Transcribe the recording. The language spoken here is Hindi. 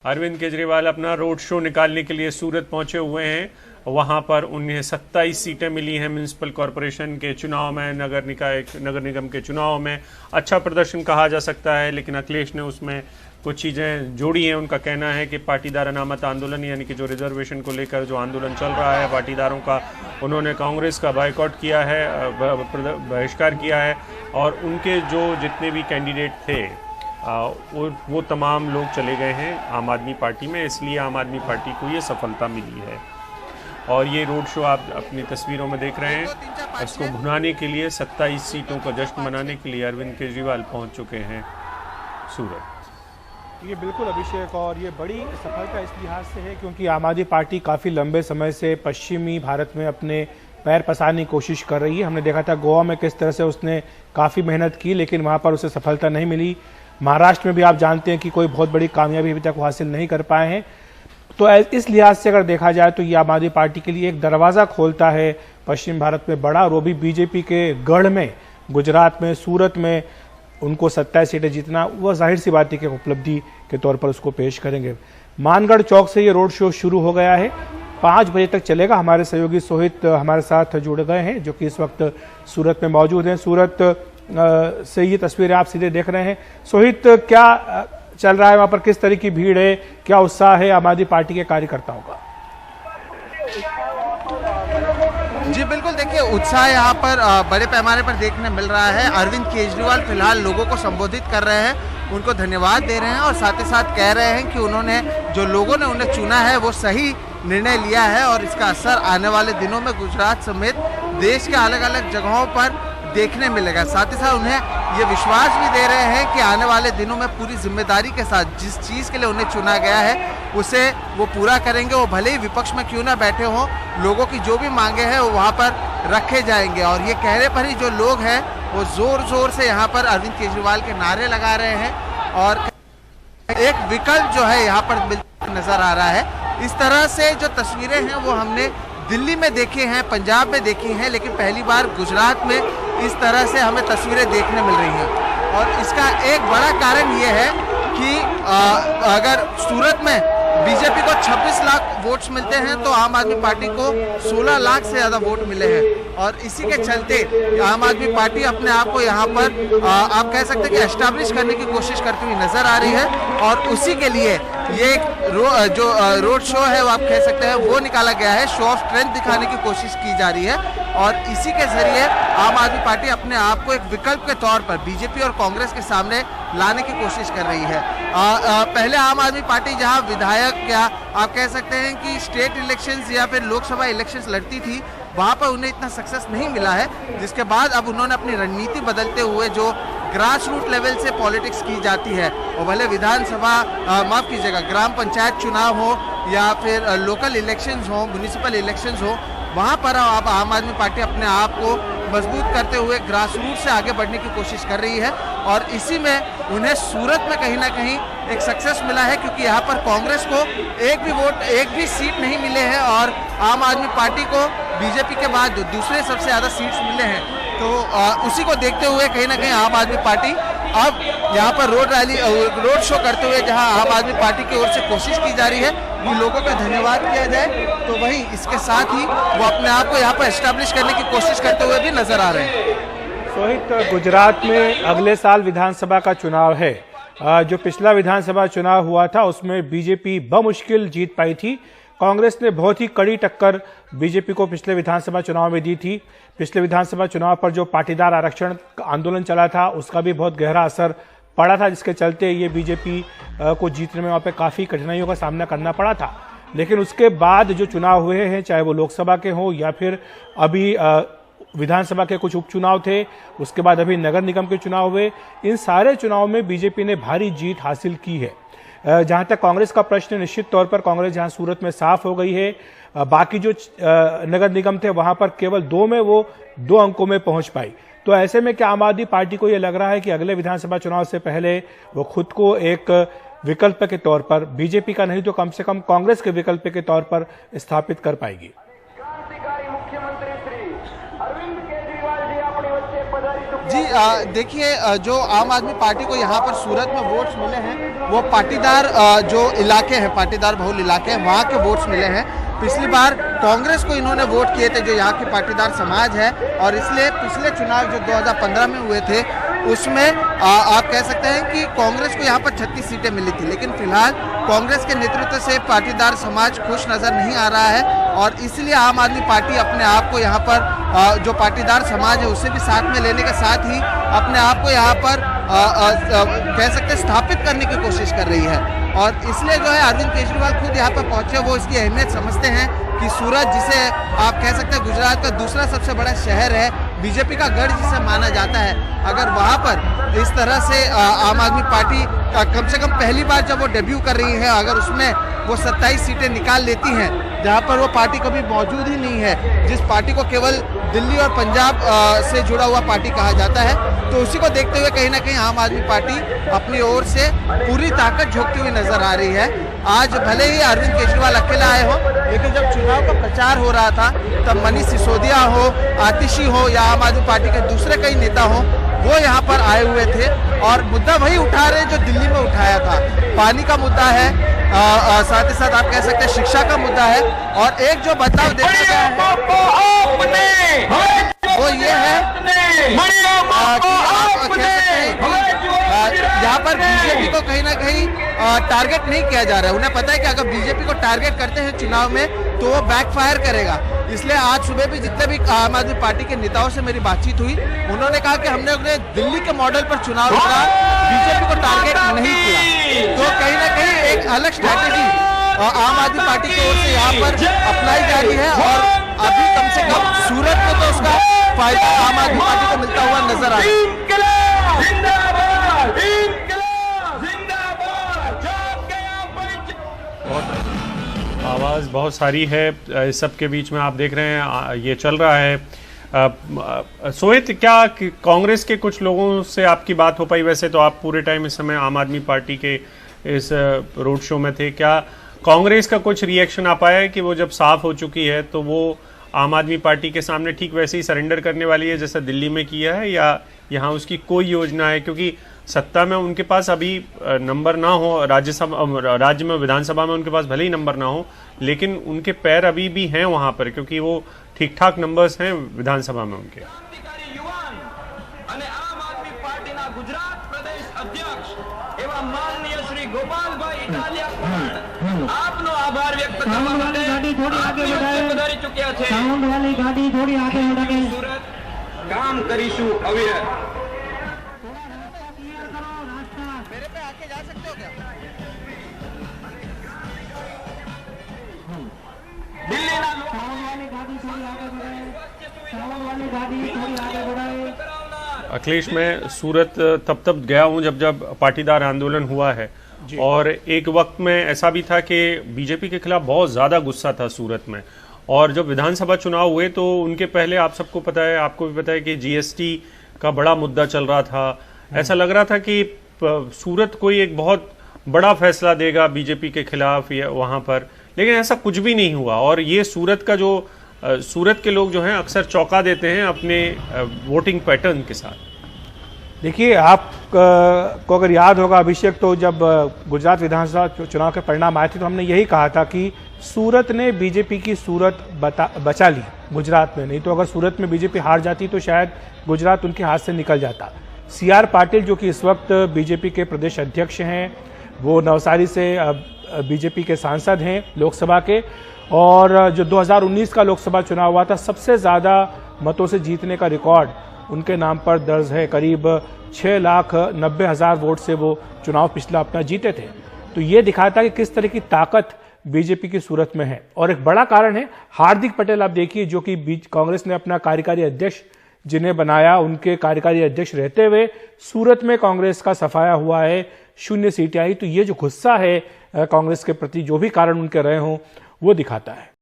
अरविंद केजरीवाल अपना रोड शो निकालने के लिए सूरत पहुंचे हुए हैं। वहां पर उन्हें 27 सीटें मिली हैं म्युनिसिपल कॉरपोरेशन के चुनाव में, नगर निगम के चुनाव में। अच्छा प्रदर्शन कहा जा सकता है, लेकिन अखिलेश ने उसमें कुछ चीज़ें जोड़ी हैं। उनका कहना है कि पाटीदार अनामत आंदोलन, यानी कि जो रिजर्वेशन को लेकर जो आंदोलन चल रहा है पाटीदारों का, उन्होंने कांग्रेस का बायकॉट किया है, बहिष्कार किया है, और उनके जो जितने भी कैंडिडेट थे वो तमाम लोग चले गए हैं आम आदमी पार्टी में। इसलिए आम आदमी पार्टी को ये सफलता मिली है। और ये रोड शो आप अपनी तस्वीरों में देख रहे हैं। इसको भुनाने के लिए, 27 सीटों का जश्न मनाने के लिए अरविंद केजरीवाल पहुंच चुके हैं सूरत। ये बिल्कुल अभिषेक, और ये बड़ी सफलता इस लिहाज से है क्योंकि आम आदमी पार्टी काफ़ी लंबे समय से पश्चिमी भारत में अपने पैर पसारने की कोशिश कर रही है। हमने देखा था गोवा में किस तरह से उसने काफ़ी मेहनत की, लेकिन वहाँ पर उसे सफलता नहीं मिली। महाराष्ट्र में भी आप जानते हैं कि कोई बहुत बड़ी कामयाबी अभी तक हासिल नहीं कर पाए हैं। तो इस लिहाज से अगर देखा जाए तो ये आम आदमी पार्टी के लिए एक दरवाज़ा खोलता है पश्चिम भारत में बड़ा, और वो भी बीजेपी के गढ़ में, गुजरात में, सूरत में उनको 27 सीटें जीतना, वह जाहिर सी बात है कि उपलब्धि के तौर पर उसको पेश करेंगे। मानगढ़ चौक से ये रोड शो शुरू हो गया है, 5 बजे तक चलेगा। हमारे सहयोगी सोहित हमारे साथ जुड़ गए हैं, जो कि इस वक्त सूरत में मौजूद हैं। सूरत से ये तस्वीरें आप सीधे देख रहे हैं। सोहित, क्या चल रहा है वहां पर? किस तरह की भीड़ है, क्या उत्साह है आम आदमी पार्टी के कार्यकर्ताओं का? जी बिल्कुल, देखिए उत्साह यहाँ पर बड़े पैमाने पर देखने मिल रहा है। अरविंद केजरीवाल फिलहाल लोगों को संबोधित कर रहे हैं, उनको धन्यवाद दे रहे हैं, और साथ ही साथ कह रहे हैं कि उन्होंने, जो लोगों ने उन्हें चुना है, वो सही निर्णय लिया है, और इसका असर आने वाले दिनों में गुजरात समेत देश के अलग अलग जगहों पर देखने मिलेगा। साथ ही साथ उन्हें ये विश्वास भी दे रहे हैं कि आने वाले दिनों में पूरी जिम्मेदारी के साथ जिस चीज़ के लिए उन्हें चुना गया है उसे वो पूरा करेंगे। वो भले ही विपक्ष में क्यों ना बैठे हों, लोगों की जो भी मांगे हैं वो वहाँ पर रखे जाएंगे। और ये कहने पर ही जो लोग हैं वो जोर जोर से यहाँ पर अरविंद केजरीवाल के नारे लगा रहे हैं, और एक विकल्प जो है यहाँ पर नजर आ रहा है। इस तरह से जो तस्वीरें हैं वो हमने दिल्ली में देखे हैं, पंजाब में देखी हैं, लेकिन पहली बार गुजरात में इस तरह से हमें तस्वीरें देखने मिल रही हैं। और इसका एक बड़ा कारण ये है कि अगर सूरत में बीजेपी को 26 लाख वोट्स मिलते हैं तो आम आदमी पार्टी को 16 लाख से ज़्यादा वोट मिले हैं, और इसी के चलते आम आदमी पार्टी अपने आप को यहाँ पर आप कह सकते हैं कि एस्टैब्लिश करने की कोशिश करती हुई नजर आ रही है। और उसी के लिए ये जो रोड शो है वो आप कह सकते हैं वो निकाला गया है। शो ऑफ स्ट्रेंथ दिखाने की कोशिश की जा रही है, और इसी के जरिए आम आदमी पार्टी अपने आप को एक विकल्प के तौर पर बीजेपी और कांग्रेस के सामने लाने की कोशिश कर रही है। पहले आम आदमी पार्टी जहां विधायक या आप कह सकते हैं कि स्टेट इलेक्शंस या फिर लोकसभा इलेक्शंस लड़ती थी, वहां पर उन्हें इतना सक्सेस नहीं मिला है, जिसके बाद अब उन्होंने अपनी रणनीति बदलते हुए जो ग्रास रूट लेवल से पॉलिटिक्स की जाती है, और भले विधानसभा माफ कीजिएगा ग्राम पंचायत चुनाव हो या फिर लोकल इलेक्शंस हो, म्युनिसिपल इलेक्शंस हो, वहाँ पर अब आम आदमी पार्टी अपने आप को मजबूत करते हुए ग्रास रूट से आगे बढ़ने की कोशिश कर रही है। और इसी में उन्हें सूरत में कहीं ना कहीं एक सक्सेस मिला है, क्योंकि यहाँ पर कांग्रेस को एक भी वोट, एक भी सीट नहीं मिले हैं, और आम आदमी पार्टी को बीजेपी के बाद दूसरे सबसे ज़्यादा सीट्स मिले हैं। तो उसी को देखते हुए कहीं ना कहीं आम आदमी पार्टी अब यहाँ पर रोड शो करते हुए, जहाँ आम आदमी पार्टी की ओर से कोशिश की जा रही है कि लोगों का धन्यवाद किया जाए, तो वहीं इसके साथ ही वो अपने आप को यहाँ पर एस्टैब्लिश करने की कोशिश करते हुए भी नजर आ रहे हैं। सोहित, गुजरात में अगले साल विधानसभा का चुनाव है। जो पिछला विधानसभा चुनाव हुआ था उसमें बीजेपी बमुश्किल जीत पाई थी। कांग्रेस ने बहुत ही कड़ी टक्कर बीजेपी को पिछले विधानसभा चुनाव में दी थी। पिछले विधानसभा चुनाव पर जो पाटीदार आरक्षण आंदोलन चला था उसका भी बहुत गहरा असर पड़ा था, जिसके चलते ये बीजेपी को जीतने में वहाँ पे काफ़ी कठिनाइयों का सामना करना पड़ा था। लेकिन उसके बाद जो चुनाव हुए हैं, चाहे वो लोकसभा के हों या फिर अभी विधानसभा के कुछ उपचुनाव थे, उसके बाद अभी नगर निगम के चुनाव हुए, इन सारे चुनाव में बीजेपी ने भारी जीत हासिल की है। जहां तक कांग्रेस का प्रश्न, निश्चित तौर पर कांग्रेस जहां सूरत में साफ हो गई है, बाकी जो नगर निगम थे वहां पर केवल 2 में वो 2 अंकों में पहुंच पाई। तो ऐसे में क्या आम आदमी पार्टी को यह लग रहा है कि अगले विधानसभा चुनाव से पहले वो खुद को एक विकल्प के तौर पर, बीजेपी का नहीं तो कम से कम कांग्रेस के विकल्प के तौर पर स्थापित कर पाएगी? जी देखिए जो आम आदमी पार्टी को यहाँ पर सूरत में वोट्स मिले हैं वो पाटीदार जो इलाके हैं, पाटीदार बहुल इलाके हैं, वहाँ के वोट्स मिले हैं। पिछली बार कांग्रेस को इन्होंने वोट किए थे जो यहाँ की पाटीदार समाज है, और इसलिए पिछले चुनाव जो 2015 में हुए थे उसमें आप कह सकते हैं कि कांग्रेस को यहाँ पर 36 सीटें मिली थी। लेकिन फिलहाल कांग्रेस के नेतृत्व से पाटीदार समाज खुश नजर नहीं आ रहा है, और इसलिए आम आदमी पार्टी अपने आप को यहाँ पर जो पाटीदार समाज है उसे भी साथ में लेने के साथ ही अपने आप को यहाँ पर कह सकते हैं स्थापित करने की कोशिश कर रही है। और इसलिए जो है अरविंद केजरीवाल खुद यहाँ पर पहुंचे, वो इसकी अहमियत समझते हैं कि सूरत, जिसे आप कह सकते हैं गुजरात का दूसरा सबसे बड़ा शहर है, बीजेपी का गढ़ जिसे माना जाता है, अगर वहाँ पर इस तरह से आम आदमी पार्टी कम से कम पहली बार जब वो डेब्यू कर रही है, अगर उसमें वो 27 सीटें निकाल लेती हैं जहाँ पर वो पार्टी कभी मौजूद ही नहीं है, जिस पार्टी को केवल दिल्ली और पंजाब से जुड़ा हुआ पार्टी कहा जाता है, तो उसी को देखते हुए कहीं ना कहीं आम आदमी पार्टी अपनी ओर से पूरी ताकत झोंकती हुई नजर आ रही है। आज भले ही अरविंद केजरीवाल अकेला आए हो, लेकिन जब चुनाव का प्रचार हो रहा था तब मनीष सिसोदिया हो, आतिशी हो या आम आदमी पार्टी के दूसरे कई नेता हो, वो यहाँ पर आए हुए थे और मुद्दा वही उठा रहे जो दिल्ली में उठाया था। पानी का मुद्दा है, साथ ही साथ आप कह सकते हैं शिक्षा का मुद्दा है, और एक जो बदलाव देखने का है वो ये है कि आप कह सकते हैं यहाँ पर बीजेपी को कहीं ना कहीं टारगेट नहीं किया जा रहा है। उन्हें पता है कि अगर बीजेपी को टारगेट करते हैं चुनाव में तो वो बैकफायर करेगा। इसलिए आज सुबह भी जितने भी आम आदमी पार्टी के नेताओं से मेरी बातचीत हुई, उन्होंने कहा कि हमने उन्हें दिल्ली के मॉडल पर चुनाव लड़ा, बीजेपी को टारगेट नहीं किया। तो कहीं ना कहीं एक अलग स्ट्रैटेजी आम आदमी पार्टी की ओर से यहाँ पर अपनाई जा रही है, और अभी कम से कम सूरत में तो उसका फायदा आम आदमी पार्टी को मिलता हुआ नजर आ रहा है। आवाज़ बहुत सारी है, इस सब के बीच में आप देख रहे हैं ये चल रहा है। सोहित, क्या कांग्रेस के कुछ लोगों से आपकी बात हो पाई? वैसे तो आप पूरे टाइम इस समय आम आदमी पार्टी के इस रोड शो में थे, क्या कांग्रेस का कुछ रिएक्शन आ पाया है कि वो जब साफ हो चुकी है तो वो आम आदमी पार्टी के सामने ठीक वैसे ही सरेंडर करने वाली है जैसा दिल्ली में किया है, या यहाँ उसकी कोई योजना है? क्योंकि सत्ता में उनके पास अभी नंबर ना हो, राज्य में विधानसभा में उनके पास भले ही नंबर ना हो, लेकिन उनके पैर अभी भी हैं वहां पर, क्योंकि वो ठीक ठाक नंबर्स हैं विधानसभा में उनके। गुजरात प्रदेश अध्यक्ष एवं माननीय श्री गोपालभाई इटालिया आपनो आभार व्यक्त करवा માટે થોડી આગે વધારી ચૂક્યા છે। સાઉન્ડ વાળી ગાડી થોડી આગે વધારે સુરત કામ કરીશું અવિરત। मेरे पे आके जा सकते हो क्या? દિલ્હીના સાઉન્ડ વાળી ગાડી થોડી આગે વધારે, સાઉન્ડ વાળી ગાડી થોડી આગે વધારે। अखिलेश, मैं सूरत तब गया हूं जब पाटीदार आंदोलन हुआ है, और एक वक्त में ऐसा भी था कि बीजेपी के खिलाफ बहुत ज्यादा गुस्सा था सूरत में, और जब विधानसभा चुनाव हुए तो उनके पहले आप सबको पता है, आपको भी पता है कि जीएसटी का बड़ा मुद्दा चल रहा था। ऐसा लग रहा था कि सूरत कोई एक बहुत बड़ा फैसला देगा बीजेपी के खिलाफ वहां पर, लेकिन ऐसा कुछ भी नहीं हुआ। और ये सूरत के लोग जो हैं अक्सर चौंका देते हैं अपने वोटिंग पैटर्न के साथ। देखिए, आप को अगर याद होगा अभिषेक, तो जब गुजरात विधानसभा चुनाव के परिणाम आए थे तो हमने यही कहा था कि सूरत ने बीजेपी की सूरत बचा ली गुजरात में। नहीं तो अगर सूरत में बीजेपी हार जाती तो शायद गुजरात उनके हाथ से निकल जाता। सीआर पाटिल, जो कि इस वक्त बीजेपी के प्रदेश अध्यक्ष हैं, वो नवसारी से बीजेपी के सांसद हैं लोकसभा के, और जो 2019 का लोकसभा चुनाव हुआ था सबसे ज़्यादा मतों से जीतने का रिकॉर्ड उनके नाम पर दर्ज है। करीब 6,90,000 वोट से वो चुनाव पिछला अपना जीते थे। तो ये दिखाता है कि किस तरह की ताकत बीजेपी की सूरत में है। और एक बड़ा कारण है हार्दिक पटेल, आप देखिए, जो कि कांग्रेस ने अपना कार्यकारी अध्यक्ष जिन्हें बनाया, उनके कार्यकारी अध्यक्ष रहते हुए सूरत में कांग्रेस का सफाया हुआ है, 0 सीटें आई। तो ये जो गुस्सा है कांग्रेस के प्रति, जो भी कारण उनके रहे हों, वो दिखाता है।